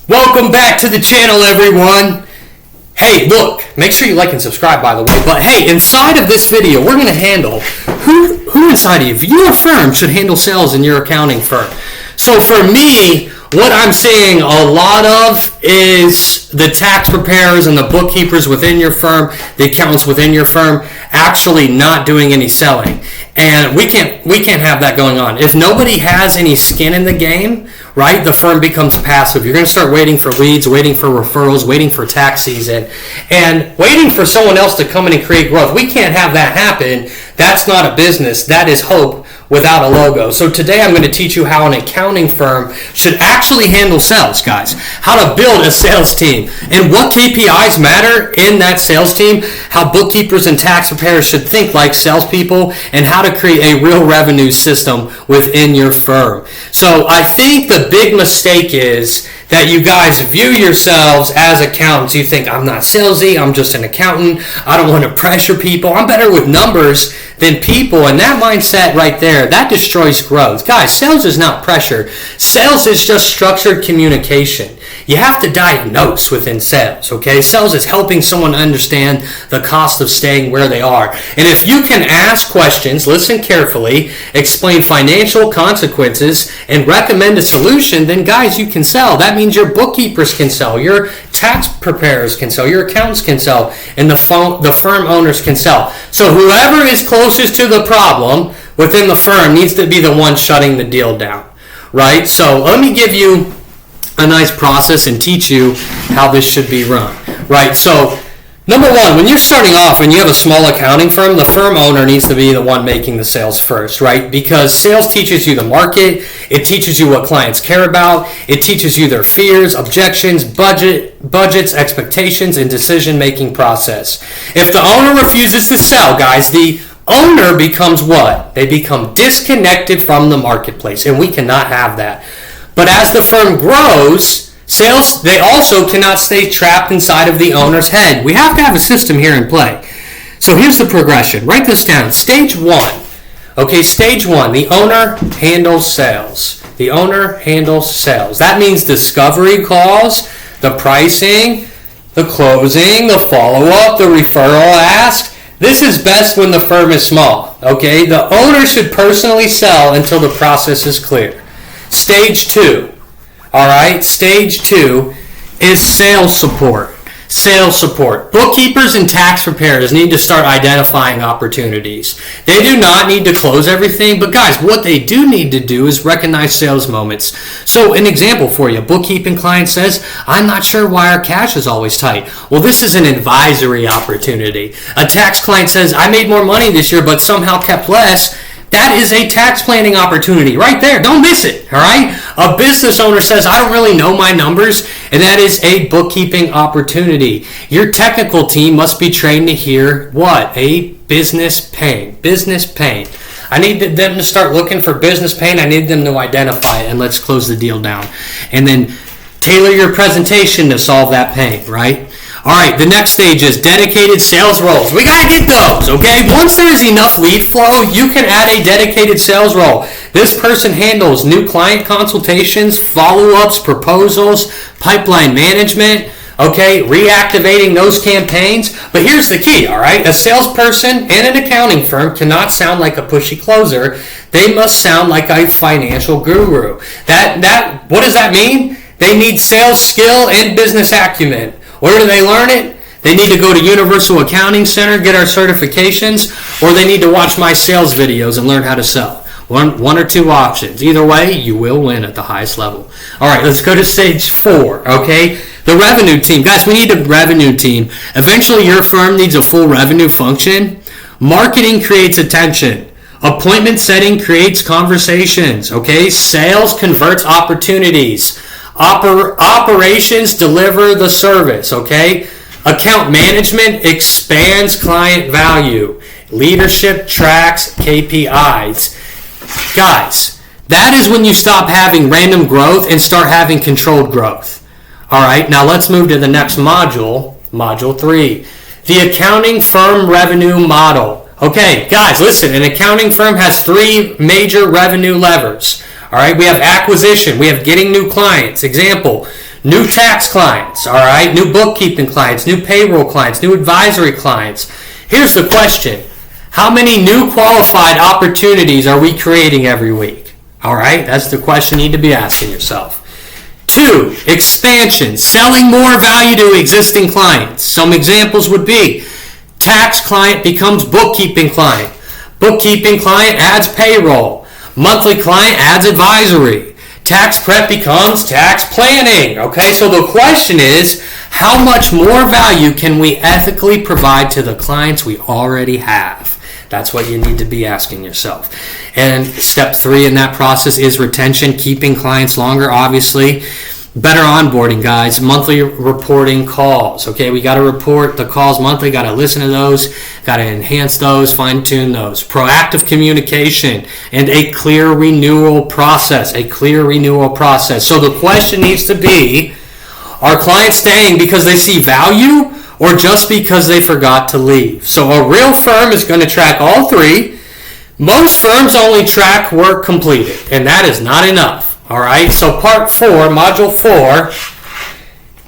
Welcome back to the channel, everyone. Hey, look, make sure you like and subscribe, by the way. But hey, inside of this video, we're going to handle who inside of your firm should handle sales in your accounting firm. So for me, what I'm seeing a lot of is the tax preparers and the bookkeepers within your firm, the accountants within your firm, actually not doing any selling. And we can't have that going on. If nobody has any skin in the game, right, the firm becomes passive. You're going to start waiting for leads, waiting for referrals, waiting for tax season, and waiting for someone else to come in and create growth. We can't have that happen. That's not a business. That is hope without a logo. So today I'm going to teach you how an accounting firm should actually handle sales, guys. How to build a sales team and what KPIs matter in that sales team, how bookkeepers and tax preparers should think like salespeople, and how to create a real revenue system within your firm. So I think the big mistake is that you guys view yourselves as accountants. You think, I'm not salesy, I'm just an accountant, I don't want to pressure people, I'm better with numbers than people. And that mindset right there, that destroys growth. Guys, sales is not pressure. Sales is just structured communication. You have to diagnose within sales, okay? Sales is helping someone understand the cost of staying where they are. And if you can ask questions, listen carefully, explain financial consequences, and recommend a solution, then guys, you can sell. That means your bookkeepers can sell, your tax preparers can sell, your accountants can sell, and the firm owners can sell. So whoever is closest to the problem within the firm needs to be the one shutting the deal down, right? So let me give you a nice process and teach you how this should be run, right? So number one, when you're starting off and you have a small accounting firm, the firm owner needs to be the one making the sales first, right? Because sales teaches you the market, it teaches you what clients care about, it teaches you their fears, objections, budgets, expectations, and decision-making process. If the owner refuses to sell, guys, the owner becomes what? They become disconnected from the marketplace, and we cannot have that. But as the firm grows, sales, they also cannot stay trapped inside of the owner's head. We have to have a system here in play. So here's the progression. Write this down. Stage one. Okay, stage one, the owner handles sales. The owner handles sales. That means discovery calls, the pricing, the closing, the follow-up, the referral ask. This is best when the firm is small. Okay, the owner should personally sell until the process is clear. Stage two, all right, stage two is sales support. Sales support. Bookkeepers and tax preparers need to start identifying opportunities. They do not need to close everything, but guys, what they do need to do is recognize sales moments. So an example for you, a bookkeeping client says, I'm not sure why our cash is always tight. Well, this is an advisory opportunity. A tax client says, I made more money this year, but somehow kept less. That is a tax planning opportunity right there. Don't miss it, all right? A business owner says, I don't really know my numbers, and that is a bookkeeping opportunity. Your technical team must be trained to hear what? A business pain. Business pain. I need them to start looking for business pain. I need them to identify it, and let's close the deal down. And then tailor your presentation to solve that pain, right? All right, the next stage is dedicated sales roles. We got to get those, okay? Once there is enough lead flow, you can add a dedicated sales role. This person handles new client consultations, follow-ups, proposals, pipeline management, okay, reactivating those campaigns. But here's the key, all right? A salesperson in an accounting firm cannot sound like a pushy closer. They must sound like a financial guru. What does that mean? They need sales skill and business acumen. Where do they learn it? They need to go to Universal Accounting Center, get our certifications, or they need to watch my sales videos and learn how to sell. One or two options. Either way, you will win at the highest level. All right, let's go to stage four, okay? The revenue team. Guys, we need a revenue team. Eventually, your firm needs a full revenue function. Marketing creates attention. Appointment setting creates conversations, okay? Sales converts opportunities. Operations deliver the service, okay? Account management expands client value. Leadership tracks KPIs. Guys, that is when you stop having random growth and start having controlled growth. All right, now let's move to the next module, Module 3. The accounting firm revenue model. Okay, guys, listen, an accounting firm has three major revenue levers. All right, we have acquisition, we have getting new clients. Example, new tax clients, all right, new bookkeeping clients, new payroll clients, new advisory clients. Here's the question. How many new qualified opportunities are we creating every week? All right, that's the question you need to be asking yourself. 2, expansion, selling more value to existing clients. Some examples would be tax client becomes bookkeeping client. Bookkeeping client adds payroll. Monthly client adds advisory. Tax prep becomes tax planning. Okay, so the question is, how much more value can we ethically provide to the clients we already have? That's what you need to be asking yourself. And step 3 in that process is retention, keeping clients longer, obviously. Better onboarding, guys. Monthly reporting calls. Okay, we got to report the calls monthly, got to listen to those, got to enhance those, fine tune those. Proactive communication and a clear renewal process. A clear renewal process. So the question needs to be, are clients staying because they see value or just because they forgot to leave? So a real firm is going to track all 3. Most firms only track work completed, and that is not enough. All right, so part 4, module 4,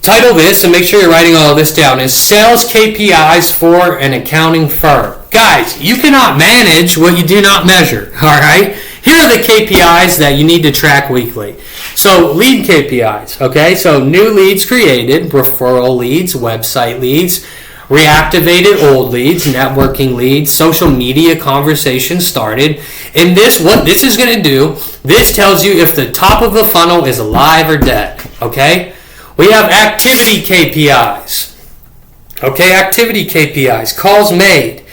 title this, and make sure you're writing all of this down, is Sales KPIs for an Accounting Firm. Guys, you cannot manage what you do not measure, all right? Here are the KPIs that you need to track weekly. So lead KPIs, okay? So new leads created, referral leads, website leads, reactivated old leads, networking leads, social media conversations started. And this, what this is going to do, this tells you if the top of the funnel is alive or dead, okay? We have activity KPIs, okay? Activity KPIs, calls made,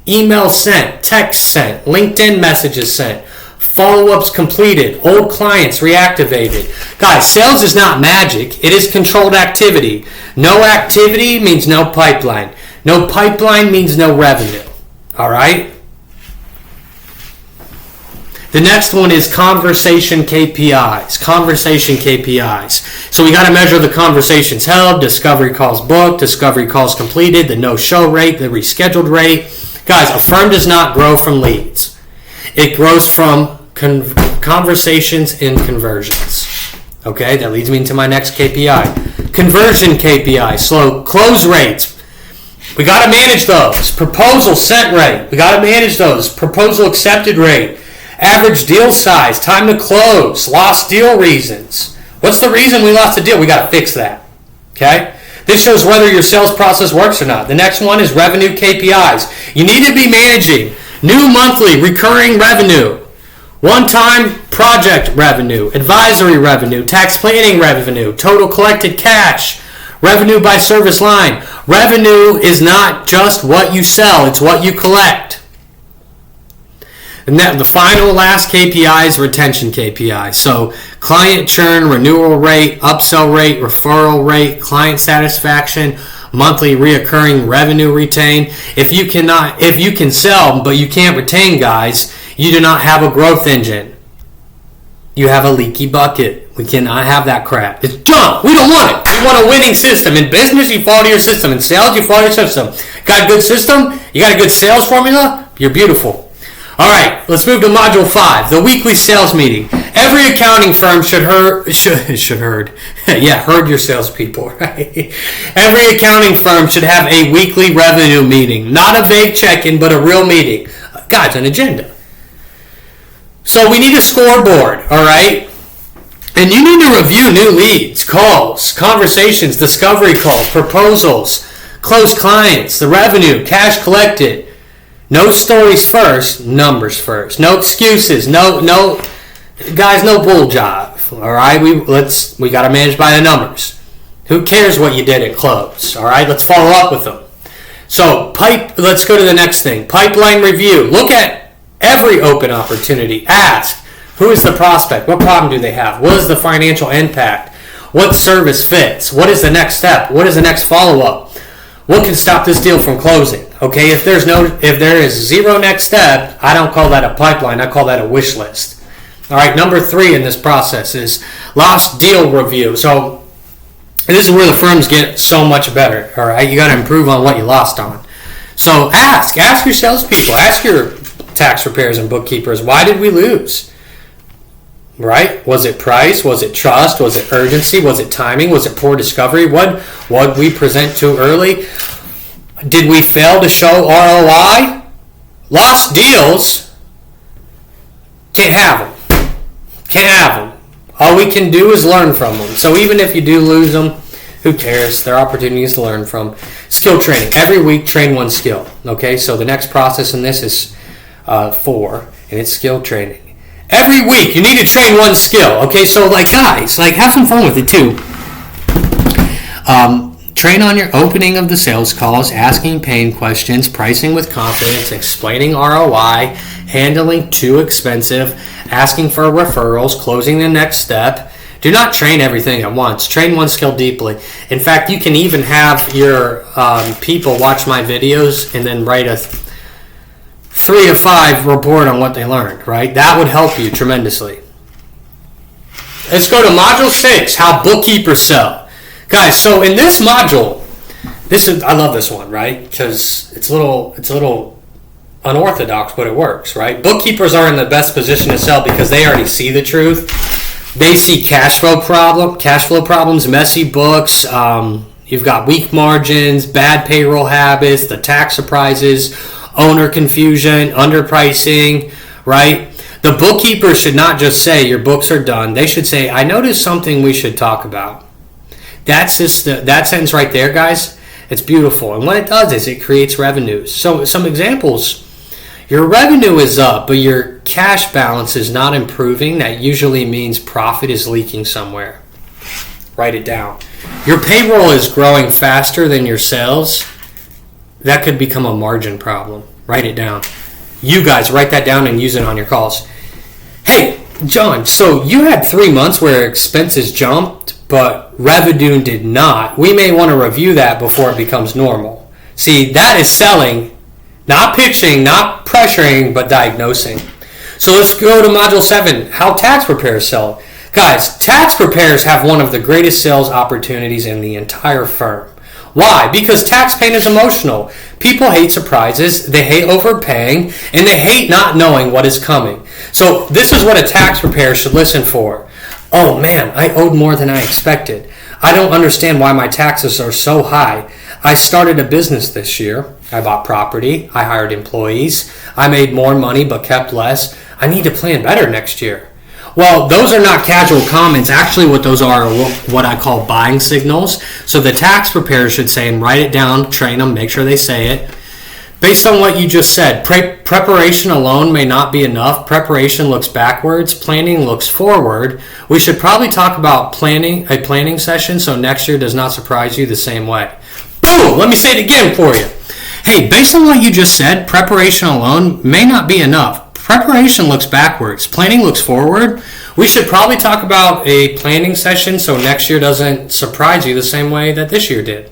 email sent, text sent, LinkedIn messages sent, follow-ups completed, old clients reactivated. Guys, sales is not magic. It is controlled activity. No activity means no pipeline. No pipeline means no revenue. All right? The next one is conversation KPIs. Conversation KPIs. So we got to measure the conversations held, discovery calls booked, discovery calls completed, the no-show rate, the rescheduled rate. Guys, a firm does not grow from leads. It grows from conversations and conversions. Okay, that leads me into my next KPI. Conversion KPI, slow close rates. We got to manage those. Proposal sent rate. We got to manage those. Proposal accepted rate. Average deal size. Time to close. Lost deal reasons. What's the reason we lost a deal? We got to fix that. Okay? This shows whether your sales process works or not. The next one is revenue KPIs. You need to be managing new monthly recurring revenue, one-time project revenue, advisory revenue, tax planning revenue, total collected cash, revenue by service line. Revenue is not just what you sell, it's what you collect. And the final last KPI is retention KPI. So client churn, renewal rate, upsell rate, referral rate, client satisfaction, monthly reoccurring revenue retained. If you can sell but you can't retain, guys, you do not have a growth engine. You have a leaky bucket. We cannot have that crap. It's junk. We don't want it. We want a winning system. In business, you follow your system. In sales, you follow your system. Got a good system? You got a good sales formula? You're beautiful. All right, let's move to module 5, the weekly sales meeting. Every accounting firm should herd your salespeople, right? Every accounting firm should have a weekly revenue meeting, not a vague check-in, but a real meeting. Guys, an agenda. So we need a scoreboard, all right? And you need to review new leads, calls, conversations, discovery calls, proposals, closed clients, the revenue, cash collected. No stories first, numbers first. No excuses. No guys, no bull jive. All right, we got to manage by the numbers. Who cares what you did at close? All right, let's follow up with them. So let's go to the next thing. Pipeline review. Look at every open opportunity. Ask, who is the prospect? What problem do they have? What is the financial impact? What service fits? What is the next step? What is the next follow-up? What can stop this deal from closing? Okay, if there is zero next step, I don't call that a pipeline. I call that a wish list. All right, number 3 in this process is lost deal review. So this is where the firms get so much better. All right, you got to improve on what you lost on. So ask your salespeople, ask your tax preparers and bookkeepers, why did we lose? right? Was it price? Was it trust? Was it urgency? Was it timing? Was it poor discovery? What we present too early? Did we fail to show ROI? Lost deals. Can't have them. Can't have them. All we can do is learn from them. So even if you do lose them, who cares? They're opportunities to learn from. Skill training. Every week, train one skill. Okay, so the next process in this is 4, and it's skill training. Every week, you need to train one skill. Okay, so guys, have some fun with it too. Train on your opening of the sales calls, asking pain questions, pricing with confidence, explaining ROI, handling too expensive, asking for referrals, closing the next step. Do not train everything at once. Train one skill deeply. In fact, you can even have your people watch my videos and then write a 3 to 5 report on what they learned, right? That would help you tremendously. Let's go to Module 6, how bookkeepers sell. Guys, so in this module, I love this one, right? Because it's a little unorthodox, but it works, right? Bookkeepers are in the best position to sell because they already see the truth. They see cash flow problems, messy books. You've got weak margins, bad payroll habits, the tax surprises, owner confusion, underpricing, right? The bookkeeper should not just say your books are done. They should say, I noticed something we should talk about. That's just that sentence right there, guys. It's beautiful. And what it does is it creates revenues. So some examples. Your revenue is up, but your cash balance is not improving. That usually means profit is leaking somewhere. Write it down. Your payroll is growing faster than your sales. That could become a margin problem. Write it down. You guys write that down and use it on your calls. Hey, John, so you had 3 months where expenses jumped, but revenue did not. We may want to review that before it becomes normal. See, that is selling, not pitching, not pressuring, but diagnosing. So let's go to Module 7, how tax preparers sell. Guys, tax preparers have one of the greatest sales opportunities in the entire firm. Why? Because tax pain is emotional. People hate surprises, they hate overpaying, and they hate not knowing what is coming. So this is what a tax preparer should listen for. Oh man, I owed more than I expected. I don't understand why my taxes are so high. I started a business this year. I bought property. I hired employees. I made more money but kept less. I need to plan better next year. Well, those are not casual comments. Actually, what those are what I call buying signals. So the tax preparer should say and write it down, train them, make sure they say it. Based on what you just said, preparation alone may not be enough. Preparation looks backwards. Planning looks forward. We should probably talk about a planning session so next year does not surprise you the same way. Boom! Let me say it again for you. Hey, based on what you just said, preparation alone may not be enough. Preparation looks backwards. Planning looks forward. We should probably talk about a planning session so next year doesn't surprise you the same way that this year did.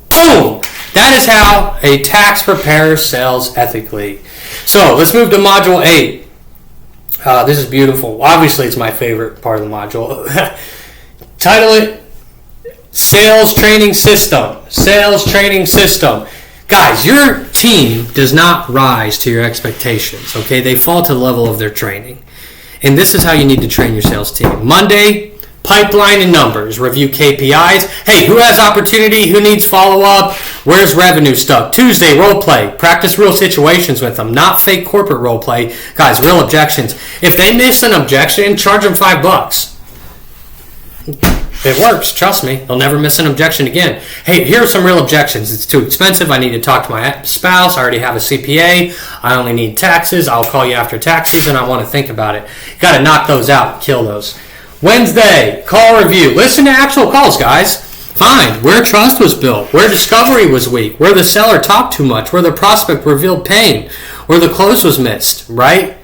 Boom! That is how a tax preparer sells ethically. So let's move to Module 8. This is beautiful. Obviously, it's my favorite part of the module. Title it Sales Training System. Sales Training System. Guys, your team does not rise to your expectations, okay? They fall to the level of their training. And this is how you need to train your sales team. Monday, pipeline and numbers. Review KPIs. Hey, who has opportunity? Who needs follow-up? Where's revenue stuck? Tuesday, role play. Practice real situations with them, not fake corporate role play. Guys, real objections. If they miss an objection, charge them $5. It works, trust me. They'll never miss an objection again. Hey, here are some real objections. It's too expensive. I need to talk to my spouse. I already have a CPA. I only need taxes. I'll call you after tax season. I want to think about it. You got to knock those out. Kill those. Wednesday, call review. Listen to actual calls, guys. Find where trust was built, where discovery was weak, where the seller talked too much, where the prospect revealed pain, where the close was missed, right?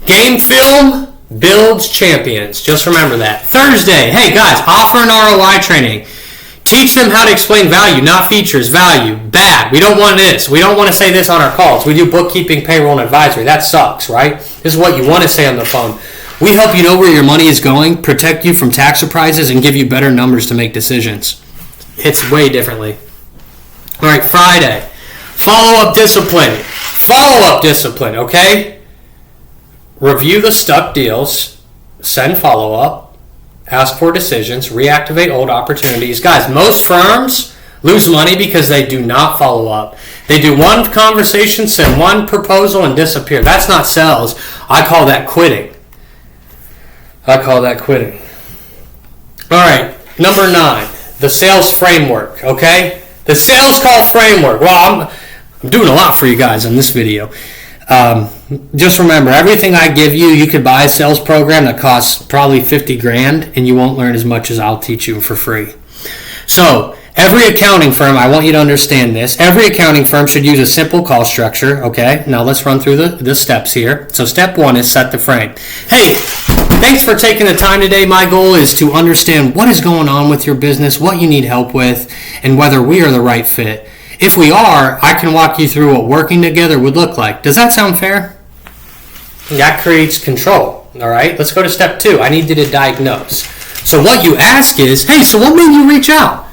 Game film builds champions. Just remember that. Thursday, hey guys, offer an ROI training. Teach them how to explain value, not features. Value, bad. We don't want this. We don't want to say this on our calls. We do bookkeeping, payroll, and advisory. That sucks, right? This is what you want to say on the phone. We help you know where your money is going, protect you from tax surprises, and give you better numbers to make decisions. It's way differently. All right, Friday. Follow-up discipline. Follow-up discipline, okay? Review the stuck deals. send follow-up, ask for decisions, reactivate old opportunities. Guys, most firms lose money because they do not follow up. They do one conversation, send one proposal, and disappear. That's not sales. I call that quitting. All right, number 9, the sales framework, okay? The sales call framework. Well, I'm doing a lot for you guys in this video. Just remember, everything I give you, you could buy a sales program that costs probably 50 grand, and you won't learn as much as I'll teach you for free. So, every accounting firm, I want you to understand this, every accounting firm should use a simple call structure, okay? Now let's run through the steps here. So step 1 is set the frame. Hey, thanks for taking the time today. My goal is to understand what is going on with your business, what you need help with, and whether we are the right fit. If we are, I can walk you through what working together would look like. Does that sound fair? That creates control, all right? Let's go to step 2. I need you to diagnose. So what you ask is, hey, so what made you reach out?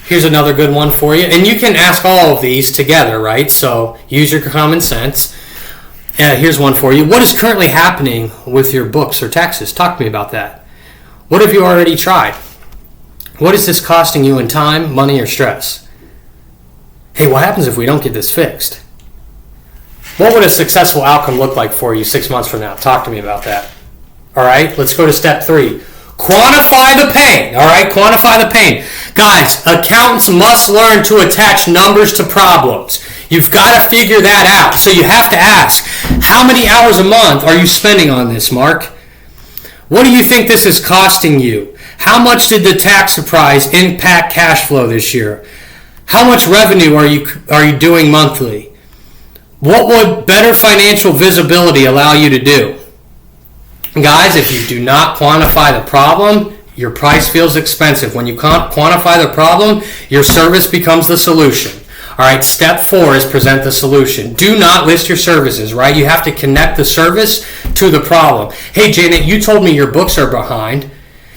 Here's another good one for you. And you can ask all of these together, right? So use your common sense. Here's one for you. What is currently happening with your books or taxes? Talk to me about that. What have you already tried? What is this costing you in time, money, or stress? Hey, what happens if we don't get this fixed? What would a successful outcome look like for you 6 months from now? Talk to me about that. All right, let's go to step 3. Quantify the pain. All right, quantify the pain. Guys, accountants must learn to attach numbers to problems. You've got to figure that out. So you have to ask, how many hours a month are you spending on this, Mark? What do you think this is costing you? How much did the tax surprise impact cash flow this year? How much revenue are you doing monthly? What would better financial visibility allow you to do? Guys, if you do not quantify the problem, your price feels expensive. When you can't quantify the problem, your service becomes the solution. All right, step 4 is present the solution. Do not list your services, right? You have to connect the service to the problem. Hey, Janet, you told me your books are behind.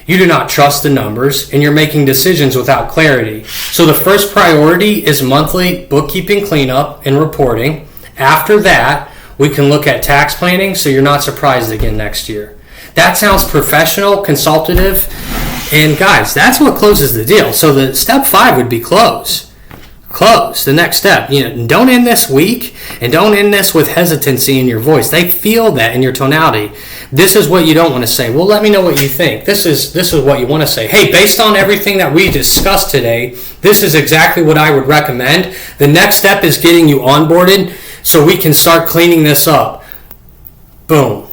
You do not trust the numbers, and you're making decisions without clarity. So the first priority is monthly bookkeeping cleanup and reporting. After that, we can look at tax planning so you're not surprised again next year. That sounds professional, consultative, and guys, that's what closes the deal. So the step 5 would be close. Close, the next step. Don't end this weak, and don't end this with hesitancy in your voice. They feel that in your tonality. This is what you don't want to say. Well, let me know what you think. This is what you want to say. Hey, based on everything that we discussed today, this is exactly what I would recommend. The next step is getting you onboarded so we can start cleaning this up. Boom.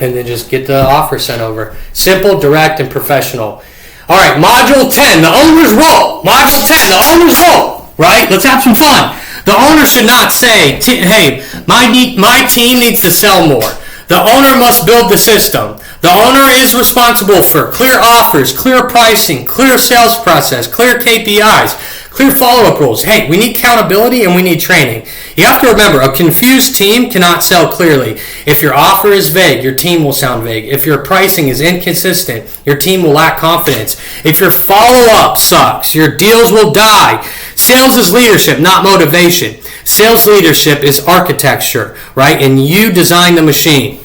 And then just get the offer sent over. Simple, direct, and professional. All right, Module 10, the owner's role. Module 10, the owner's role, right? Let's have some fun. The owner should not say, hey, my team needs to sell more. The owner must build the system. The owner is responsible for clear offers, clear pricing, clear sales process, clear KPIs, clear follow-up rules. Hey, we need accountability and we need training. You have to remember, a confused team cannot sell clearly. If your offer is vague, your team will sound vague. If your pricing is inconsistent, your team will lack confidence. If your follow-up sucks, your deals will die. Sales is leadership, not motivation. Sales leadership is architecture, right? And you design the machine.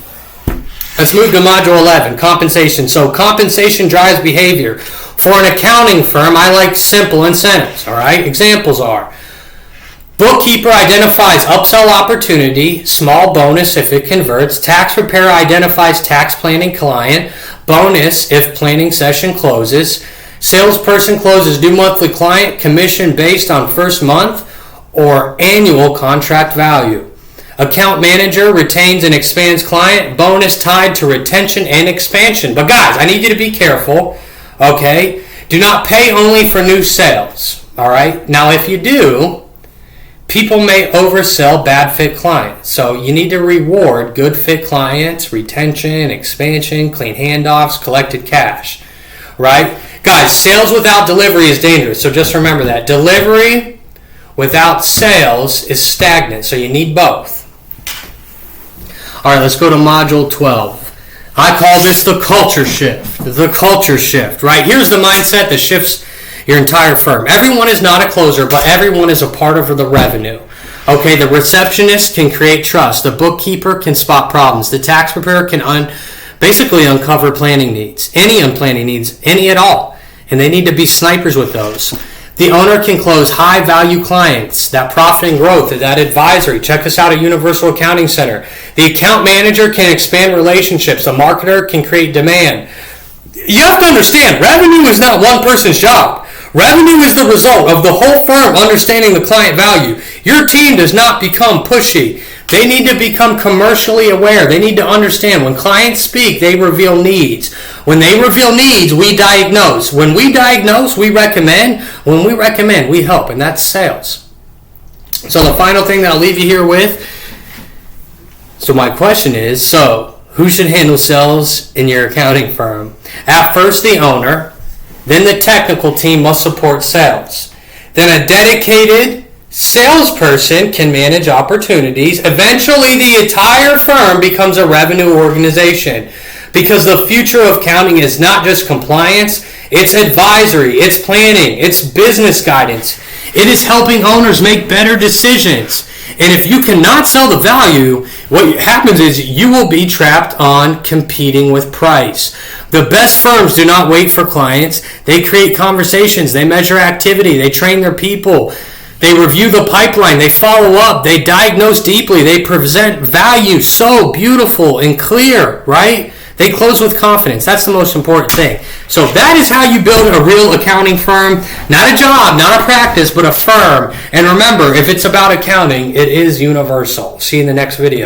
Let's move to Module 11, compensation. So compensation drives behavior. For an accounting firm, I like simple incentives, all right? Examples are, Bookkeeper identifies upsell opportunity, small bonus if it converts. Tax preparer identifies tax planning client, bonus if planning session closes. Salesperson closes due monthly client, commission based on first month or annual contract value. Account manager retains and expands client, bonus tied to retention and expansion. But guys, I need you to be careful, okay? Do not pay only for new sales, all right? Now, if you do, people may oversell bad fit clients. So you need to reward good fit clients, retention, expansion, clean handoffs, collected cash, right? Guys, sales without delivery is dangerous. So just remember that. Delivery without sales is stagnant. So you need both. All right, let's go to Module 12. I call this the culture shift. The culture shift, right? Here's the mindset that shifts your entire firm. Everyone is not a closer, but everyone is a part of the revenue. Okay, the receptionist can create trust. The bookkeeper can spot problems. The tax preparer can basically uncover planning needs. Any unplanning needs, any at all. And they need to be snipers with those. The owner can close high-value clients, that profit and growth, that advisory. Check us out at Universal Accounting Center. The account manager can expand relationships. The marketer can create demand. You have to understand, revenue is not one person's job. Revenue is the result of the whole firm understanding the client value. Your team does not become pushy. They need to become commercially aware. They need to understand when clients speak, they reveal needs. When they reveal needs, we diagnose. When we diagnose, we recommend. When we recommend, we help. And that's sales. So the final thing that I'll leave you here with. So my question is, who should handle sales in your accounting firm? At first, the owner. Then the technical team must support sales. Then a dedicated salesperson can manage opportunities. Eventually, the entire firm becomes a revenue organization, because the future of accounting is not just compliance, it's advisory, it's planning, it's business guidance. It is helping owners make better decisions. And if you cannot sell the value, what happens is you will be trapped on competing with price. The best firms do not wait for clients. They create conversations. They measure activity. They train their people. They review the pipeline. They follow up. They diagnose deeply. They present value so beautiful and clear, right? They close with confidence. That's the most important thing. So that is how you build a real accounting firm. Not a job, not a practice, but a firm. And remember, if it's about accounting, it is universal. See you in the next video.